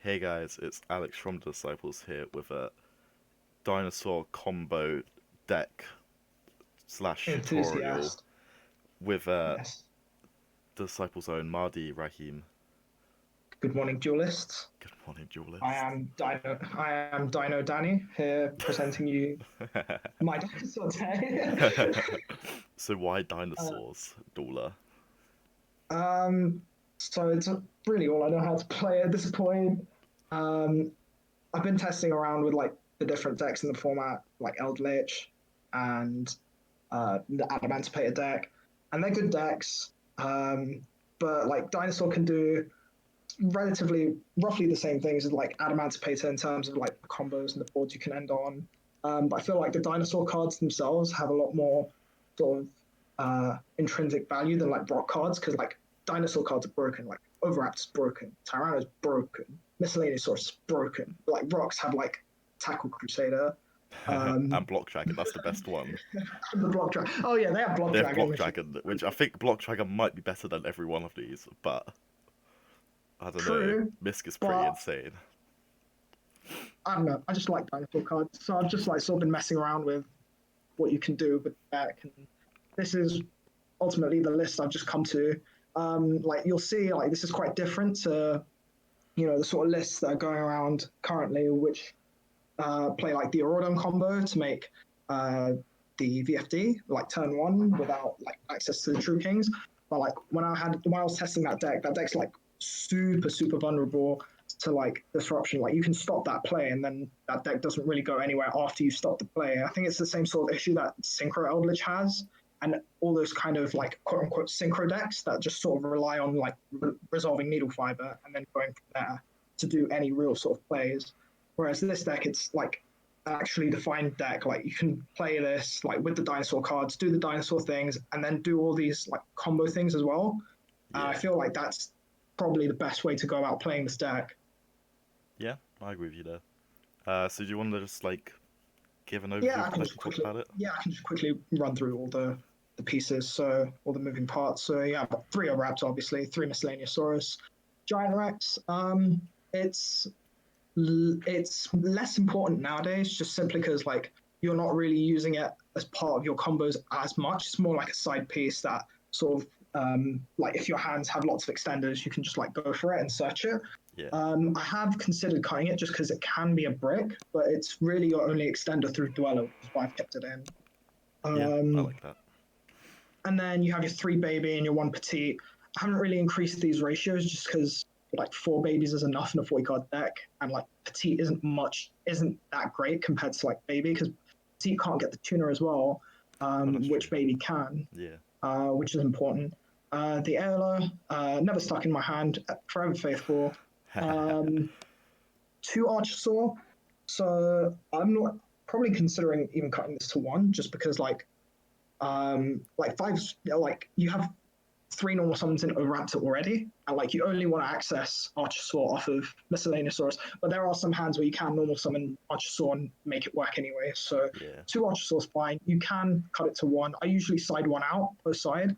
Hey guys, it's Alex from Disciples here with a dinosaur combo deck slash tutorial Enthusiast. with Yes. Disciples' own Mahdi Rahim. Good morning, duelists. Good morning, I duelist. am Dino. I am Dino Danny here, presenting you my dinosaur day. So why uh, dinosaurs, Dueler? um, so it's really all I know how to play at this point. Um, I've been testing around with like the different decks in the format, like Eldlich and the Adamancipator deck, and they're good decks. But like Dinosaur can do relatively roughly the same things as like Adamancipator in terms of like the combos and the boards you can end on. But I feel like the dinosaur cards themselves have a lot more sort of intrinsic value than like rock cards because like dinosaur cards are broken, like Overraptor's broken, Tyranno's broken, Miscellaneous is broken. But, like rocks have like Tackle Crusader, And um, Block Dragon, that's the best one. the Block Dragon. Oh yeah, they have Block They have Dragon, Block which is Dragon, which I think Block Dragon might be better than every one of these, but I don't know. true, Misk is pretty but insane. I don't know. I just like dinosaur cards, so I've just like sort of been messing around with what you can do with the deck. And this is ultimately the list I've just come to. Like you'll see, like this is quite different to the sort of lists that are going around currently, which play like the Aurodon combo to make uh, the VFD like turn one without like access to the True Kings. But like when I was testing that deck's like super vulnerable to like disruption. Like you can stop that play, and then that deck doesn't really go anywhere after you stop the play. I think it's the same sort of issue that Synchro Eldlich has, and all those kind of like quote unquote synchro decks that just sort of rely on like resolving needle fiber and then going from there to do any real sort of plays. Whereas this deck, it's like actually defined deck. Like you can play this like with the dinosaur cards, do the dinosaur things, and then do all these like combo things as well. I Yeah. feel like that's probably the best way to go about playing this deck. Yeah, I agree with you there. So do you want to just like give an Yeah, overview I of the can deck just and talk quickly about it? yeah, I can just quickly run through all the pieces, so all the moving parts. So yeah, I've got three Raps, obviously, three Miscellaneousaurus, Giant Rex. It's it's less important nowadays, just simply because like you're not really using it as part of your combos as much. It's more like a side piece that sort of like if your hands have lots of extenders, you can just like go for it and search it. Yeah. I have considered cutting it just because it can be a brick, but it's really your only extender through Dweller, which is why I've kept it in. Yeah, I Um, like that. and then you have your three baby and your one petite. I haven't really increased these ratios just because like four babies is enough in a 40 card deck, and like petite isn't that great compared to like baby because petite can't get the tuner as well, Oh, that's true. which baby can, Yeah. which is important. The Airlo, never stuck in my hand, forever faithful. Um, Two Archosaur, so I'm not probably considering even cutting this to one just because like five like you have three normal summons in Overraptor already, and like you only want to access Archosaur off of Miscellaneousaurus, but there are some hands where you can normal summon Archosaur and make it work anyway. So Yeah. two Archosaur's fine. You can cut it to one. I usually side one out per side,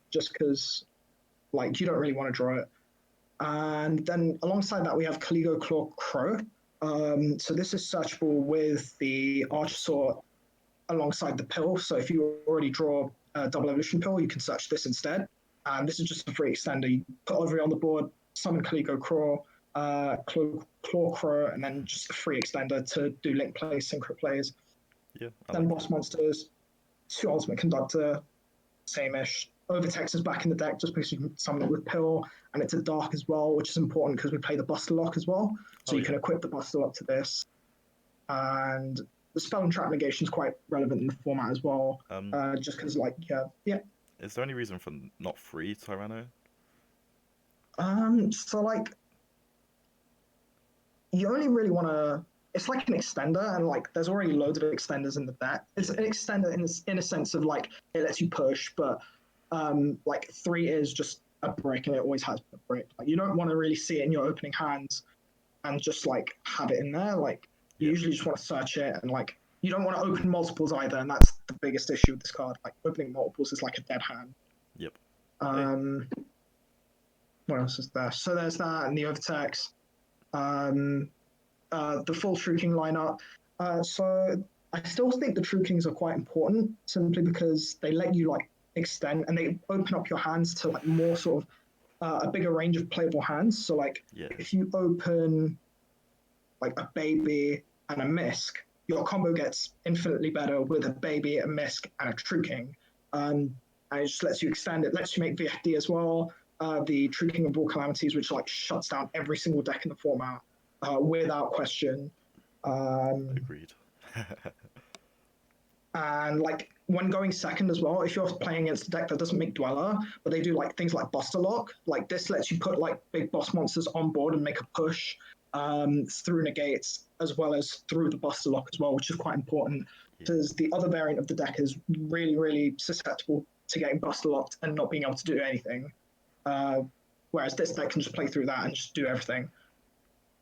just because like you don't really want to draw it. And then alongside that we have Caligo Claw Crow. So this is searchable with the Archosaur. Archosaur alongside the pill. So if you already draw a double evolution pill, you can search this instead. And this is just a free extender. You put Ovary on the board, summon Caligo Claw, Claw Crow, and then just a free extender to do link plays, synchro plays. Yeah, I Then like boss that. monsters, two Ultimate Conductor, same-ish. Overtext is back in the deck just because you can summon it with Pill, and it's a dark as well, which is important because we play the Buster Lock as well. So Oh you can yeah. equip the Buster Lock to this. And the spell and trap negation is quite relevant in the format as well. Um, Just because, like, yeah. is there any reason for not free Tyranno? So like, you only really want to. It's like an extender, and like, there's already loads of extenders in the deck. It's an Yeah. extender in a sense of like it lets you push, but like three is just a brick, and it always has been a brick. Like, you don't want to really see it in your opening hands and just like have it in there. Like, you Yep. usually just want to search it, and like you don't want to open multiples either, and that's the biggest issue with this card. Like opening multiples is like a dead hand. Yep. Hey. Um, what else is there? So there's that and the overtext. um, the full True-King lineup. So I still think the True-Kings are quite important simply because they let you like extend and they open up your hands to like more sort of a bigger range of playable hands. So like Yeah. if you open like a baby and a misc, your combo gets infinitely better with a baby, a misc, and a True-King. And it just lets you extend. It lets you make VFD as well. The True-King of all calamities, which like shuts down every single deck in the format without question. Agreed. And like when going second as well, if you're playing against a deck that doesn't make Dweller, but they do like things like Buster Lock, like this lets you put like big boss monsters on board and make a push through negates as well as through the Buster Lock as well, which is quite important because the other variant of the deck is really, really susceptible to getting Buster Locked and not being able to do anything. Whereas this deck can just play through that and just do everything.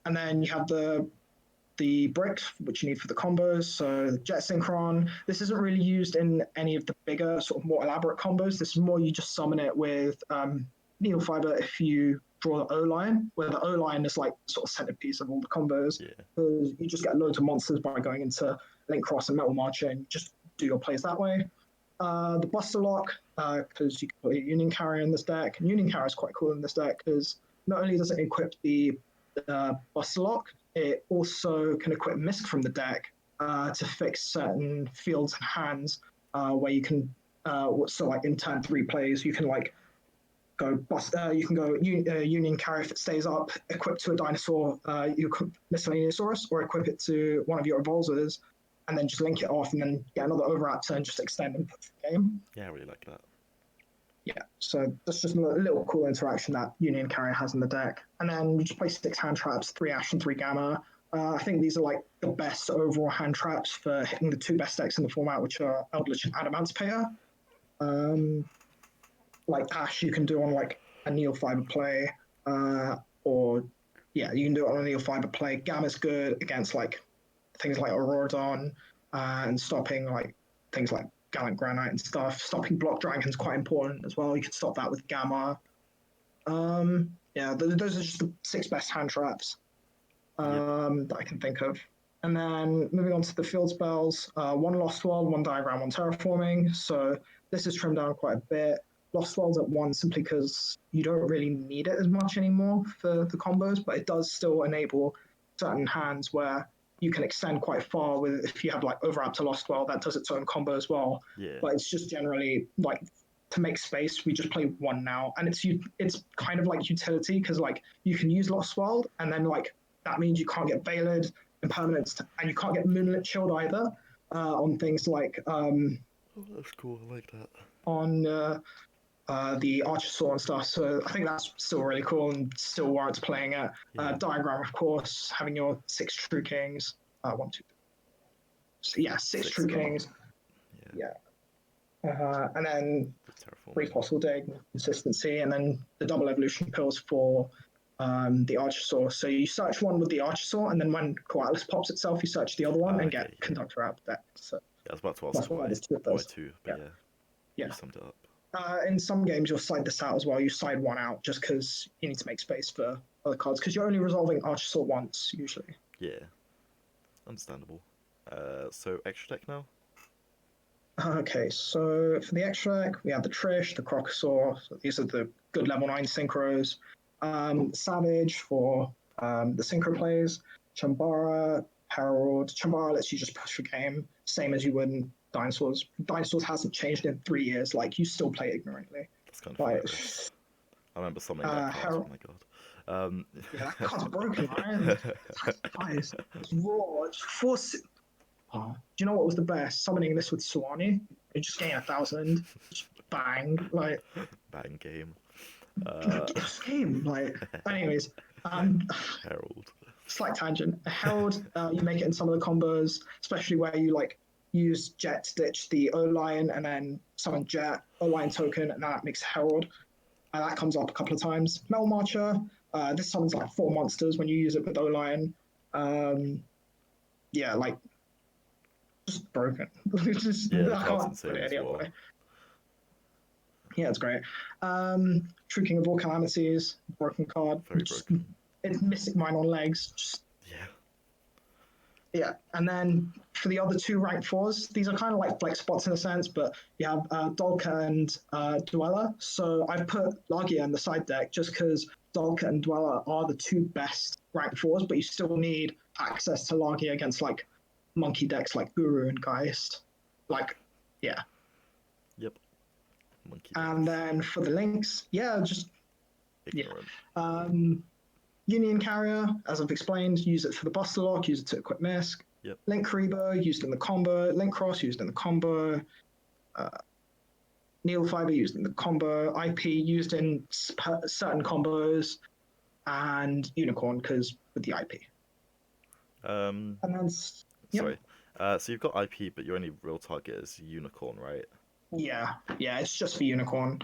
And then you have the bricks, which you need for the combos. So the Jet Synchron. This isn't really used in any of the bigger, sort of more elaborate combos. This is more you just summon it with Needle Fiber if you draw the O-Line, where the O-Line is like sort of centerpiece of all the combos. Because you just get loads of monsters by going into Link Cross and Metal Marcher and just do your plays that way. The Buster Lock, because you can play Union Carrier in this deck. And Union Carrier is quite cool in this deck because not only does it equip the Buster Lock, it also can equip Misc from the deck to fix certain fields and hands where you can, so like in turn 3 plays, you can like go bust, you can go Union Carrier if it stays up, equip to a dinosaur, you equip Miscellaneousaurus, or equip it to one of your Evolvers, and then just link it off and then get another overwrap turn, just extend and put the game. Yeah, I really like that. Yeah, so that's just a little cool interaction that Union Carrier has in the deck. And then you just play 6 hand traps, 3 Ash and 3 Gamma. I think these are like the best overall hand traps for hitting the 2 best decks in the format, which are Eldlich and Adamancipator. Like Ash, you can do on like a Neil Fiber play, or yeah, you can do it on a Neil Fiber play. Gamma's good against like things like Auroradon and stopping like things like Gallant Granite and stuff. Stopping Block Dragon's quite important as well. You can stop that with Gamma. Yeah, those are just the 6 best hand traps that I can think of. And then moving on to the field spells, 1 Lost World, 1 Diagram, 1 Terraforming. So this is trimmed down quite a bit. Lost World's at 1 simply because you don't really need it as much anymore for the combos, but it does still enable certain hands where you can extend quite far with if you have like Overwrap to Lost World, that does its own combo as well. Yeah. But it's just generally like to make space, we just play 1 now. And it's kind of like utility because like you can use Lost World and then like that means you can't get Veiled, Impermanence, and you can't get Moonlit Shield either on things like oh, that's cool. I like that. On the Archosaur and stuff. So I think that's still really cool and still warrants playing it. Diagram, of course, having your 6 True Kings. 1, 2, 3. So, yeah, 6 True Kings. Yeah. And then 3 Fossil Dig, consistency, and then the double evolution pills for the Archosaur. So you search one with the Archosaur, and then when Coatlas pops itself, you search the other one and get Conductor out of the deck. So I was about to ask why 2, but you summed it up. In some games, you'll side this out as well. You side 1 out just because you need to make space for other cards because you're only resolving Archosaur once, usually. Yeah. Understandable. So, extra deck now? Okay, so for the extra deck, we have the Trish, the Crocosaur. So these are the good level 9 Synchros. Savage for the Synchro plays. Chambara, Herald. Chambara lets you just push the game, same as you would in Dinosaurs. Dinosaurs hasn't changed in 3 years. Like, you still play ignorantly. That's kind of hilarious. I remember something that class. Oh my god. Yeah, that card's broken, right? It's raw. It's force. Oh, do you know what was the best? Summoning this with Suwani. You just gain 1,000. Just bang. Like. Bang game. Game. Like. Anyways. Herald. Slight tangent. Herald, you make it in some of the combos, especially where you like use Jet to ditch the O-Lion and then summon Jet, O-Lion token, and that makes Herald. And that comes up a couple of times. Metal Marcher, this summons like 4 monsters when you use it with O-Lion. Yeah, like, just broken. Just, yeah, I can't put it any other way. Yeah, it's great. True King of all calamities, broken card. Very broken. it's Mystic Mine on legs. Just, Yeah. yeah, and then for the other two rank fours, these are kind of like flex spots in a sense, but you have Dolka and Dweller. So I've put Lagia in the side deck just because Dolka and Dweller are the two best rank fours, but you still need access to Lagia against like monkey decks like Guru and Geist. Like, yeah. Yep. Monkey And decks. then for the links, yeah, just Ignorant. Union Carrier, as I've explained, use it for the Buster Lock, use it to equip Misk. Yep. Link Rebo, used in the combo. Link Cross, used in the combo. Needle Fiber, used in the combo. IP, used in certain combos. And Unicorn, because with the IP. And then, Sorry. So you've got IP, but your only real target is Unicorn, right? yeah, it's just for Unicorn.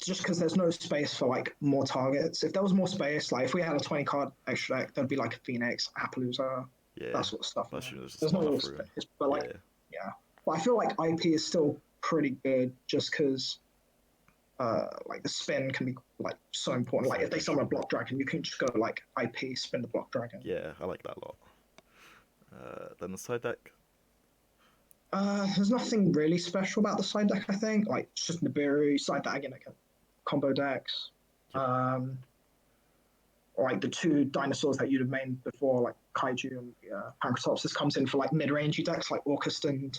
Just because there's no space for like more targets. If there was more space, like if we had a 20 card extra deck, there'd be like a Phoenix, Appaloosa, Yeah. that sort of stuff. But there's There's not no enough real room. space, but like, yeah. But I feel like IP is still pretty good just because like the spin can be like so important. Like if they summon a block dragon, you can just go like IP, spin the block dragon. Yeah, I like that a lot. Then the side deck. There's nothing really special about the side deck, I think. Like it's just Nibiru, side deck again, like combo decks. Yep. Or like the two dinosaurs that you'd have made before, like Kaiju and Pancratops. This comes in for like mid-rangey decks like Orcust and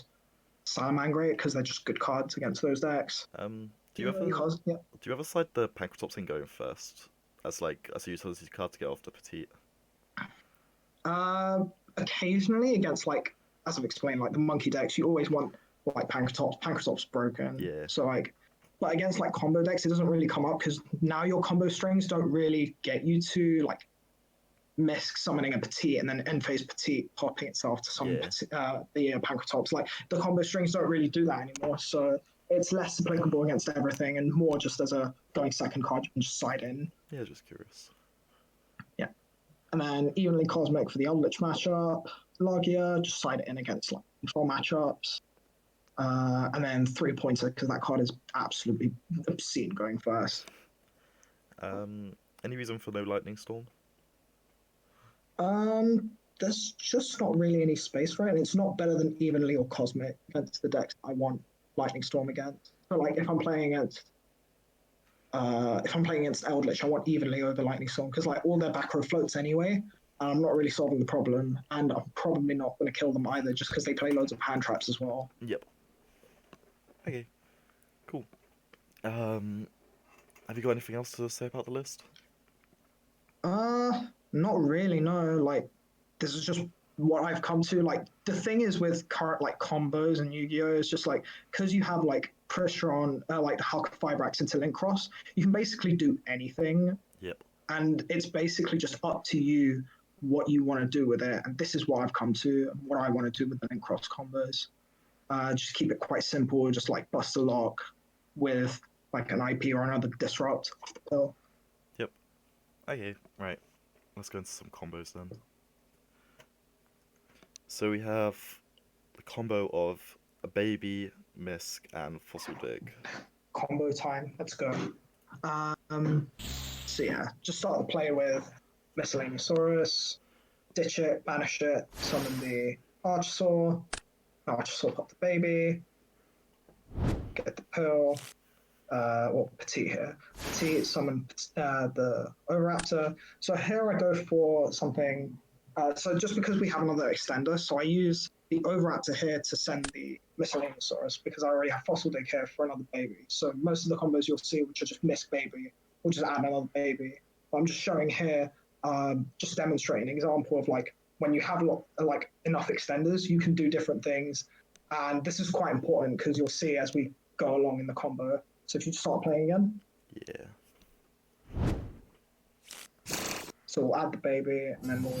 Salamangreat because they're just good cards against those decks. Do you ever side the Pancratops in going first as a utility card to get off the Petite? Occasionally against like, as I've explained, like the monkey decks, you always want like Pancratops. Pancratops broken. Yeah. So like, but against like combo decks, it doesn't really come up because now your combo strings don't really get you to like Misk summoning a Petite and then end phase Petite popping itself to summon the Pancratops. Like the combo strings don't really do that anymore. So it's less applicable against everything and more just as a going second card you can just side in. Yeah, just curious. Yeah. And then evenly Cosmic for the Eldlich matchup. Lagia, just side it in against like control matchups. And then 3-pointer because that card is absolutely obscene going first. Any reason for no Lightning Storm? There's just not really any space for it, and it's not better than evenly or cosmic against the decks I want Lightning Storm against. So like if I'm playing against Eldlich, I want evenly over Lightning Storm because like all their back row floats anyway. I'm not really solving the problem, and I'm probably not going to kill them either just because they play loads of hand traps as well. Yep. Okay. Cool. Have you got anything else to say about the list? Not really, no. Like, this is just what I've come to. Like, the thing is with current, like, combos and Yu-Gi-Oh! Is just, like, because you have, like, pressure on, like, the Hulk Fibrax into Link Cross, you can basically do anything. Yep. And it's basically just up to you what you want to do with it. And this is what I've come to, and what I want to do with the Link Cross combos. Just keep it quite simple, just, like, Buster Lock with, like, an IP or another Disrupt off the pill. Yep. Okay, right. Let's go into some combos then. So we have the combo of a baby, Misk, and Fossil Dig. Combo time. Let's go. So yeah, just start the play with Miscellaneousaurus, ditch it, banish it, summon the Archosaur pop the baby, get the pill, Petite here. Petite, summon the Oviraptor. So here I go for something. So just because we have another extender, so I use the Oviraptor here to send the Miscellaneousaurus because I already have Fossil Dig here for another baby. So most of the combos you'll see, which are just Misk baby, we'll just add another baby. But I'm just showing here, just demonstrating an example of like when you have like enough extenders, you can do different things. And this is quite important because you'll see as we go along in the combo. So if you start playing again. Yeah. So we'll add the baby and then we'll,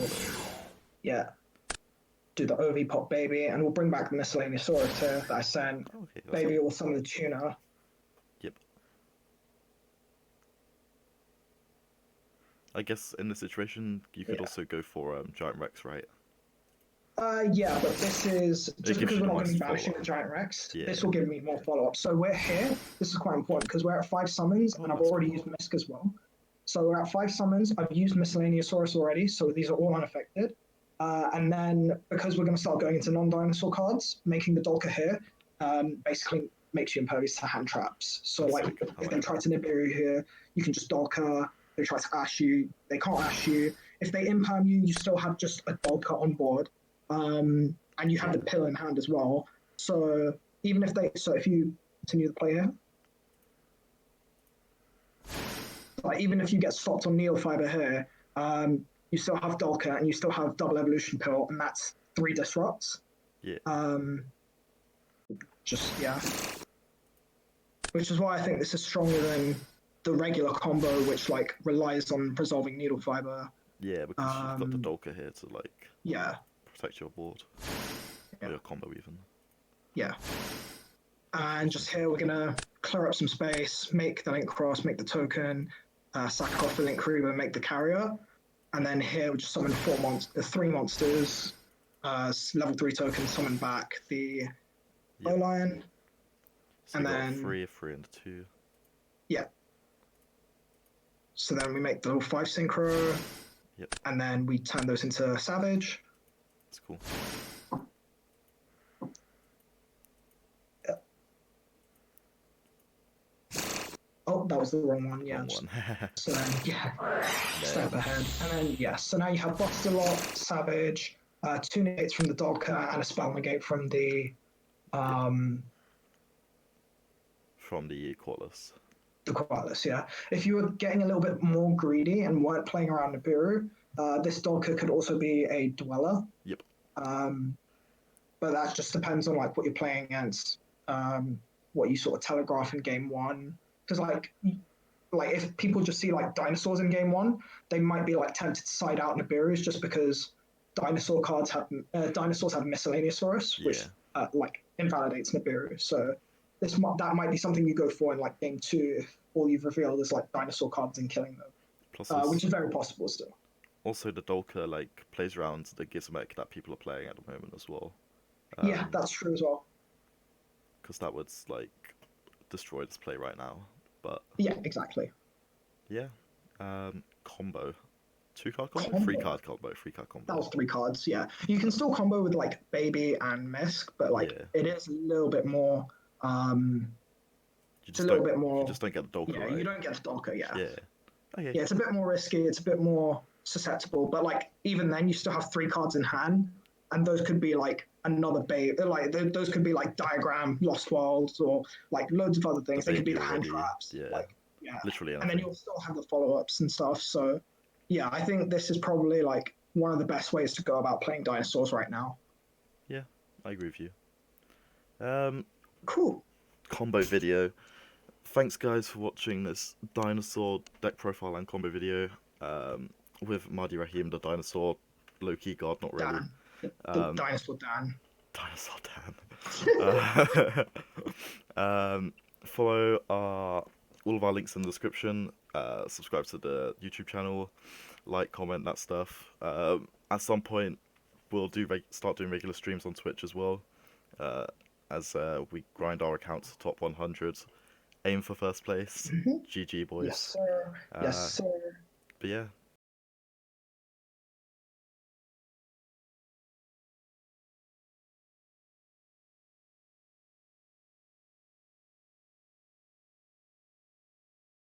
do the OV pop baby and we'll bring back the Miscellaneousaurus here that I sent. Okay, Baby will summon the tuner. Yep. I guess in this situation, you could also go for Giant Rex, right? Yeah, but this is just because we're not going to be banishing follow-up. the Giant Rex. Yeah. This will give me more follow-up. So we're here. This is quite important because we're at 5 summons and I've already used Misk as well. So we're at 5 summons. I've used Miscellaneousaurus already, so these are all unaffected. And then because we're going to start going into non-dinosaur cards, making the Dolka here basically makes you impervious to hand traps. So That's like so good. I if like they try to Nibiru here, you can just Dolka. They try to ash you, they can't ash you. If they imperm you, you still have just a Dolka on board. And you have the pill in hand as well. So even if if you continue the play here, like even if you get stopped on Neil Fiber here, you still have Dolka and you still have double evolution pill, and that's 3 disrupts. Yeah. Yeah. Which is why I think this is stronger than the regular combo, which like relies on resolving needle fiber. Yeah, because you've got the Dolka here to like Yeah. protect your board. Or your combo even. Yeah. And just here we're gonna clear up some space, make the link cross, make the token, sack off the link creeper, make the carrier, and then here we just summon 3 monsters, level 3 tokens, summon back the Bowlion. So and then 3, 3, and 2. Yeah. So then we make the level 5 synchro. Yep. And then we turn those into Savage. That's cool. Oh, that was the wrong one. Yeah. Wrong one. So then, step ahead. And then, so now you have Buster Lock, Savage, 2 negates from the Dolka, and a spell negate from the from the Qualis. The Qualis, yeah. If you were getting a little bit more greedy and weren't playing around Nibiru, this Dolka could also be a Dweller. Yep. But that just depends on like what you're playing against, what you sort of telegraph in game 1. Because like if people just see like dinosaurs in game 1, they might be like tempted to side out Nibirus just because dinosaurs have Miscellaneousaurus, which like invalidates Nibiru. So that might be something you go for in like game 2 if all you've revealed is like dinosaur cards and killing them. Plus which is very possible still. Also, the Dolka like plays around the Gizmek that people are playing at the moment as well. Yeah, that's true as well. Because that would like destroy this play right now. But yeah, exactly. Yeah. Combo. 2-card combo? 3-card combo. 3-card combo. That was 3 cards, yeah. You can still combo with like Baby and Misk, but like it is a little bit more you just don't get the Dolka, yeah, right? you don't get the Dolka, yeah. Yeah. Okay. Yeah, it's a bit more risky, it's a bit more susceptible, but like even then you still have 3 cards in hand, and those could be like another Baby, like those could be like Diagram, Lost Worlds, or like loads of other things. They could be the hand traps. Yeah. Like, literally anything. And then you'll still have the follow-ups and stuff, so yeah, I think this is probably like one of the best ways to go about playing dinosaurs right now. Yeah, I agree with you. Cool. Combo video. Thanks guys for watching this dinosaur deck profile and combo video with Mahdi Rahim, the dinosaur low-key god, not really. The Dinosaur Dan. Dinosaur Dan. Follow all of our links in the description. Subscribe to the YouTube channel, like, comment, that stuff. At some point, we'll start doing regular streams on Twitch as well, as we grind our account to top 100. Aim for first place. GG, boys. Yes, sir. Yes, sir. But yeah.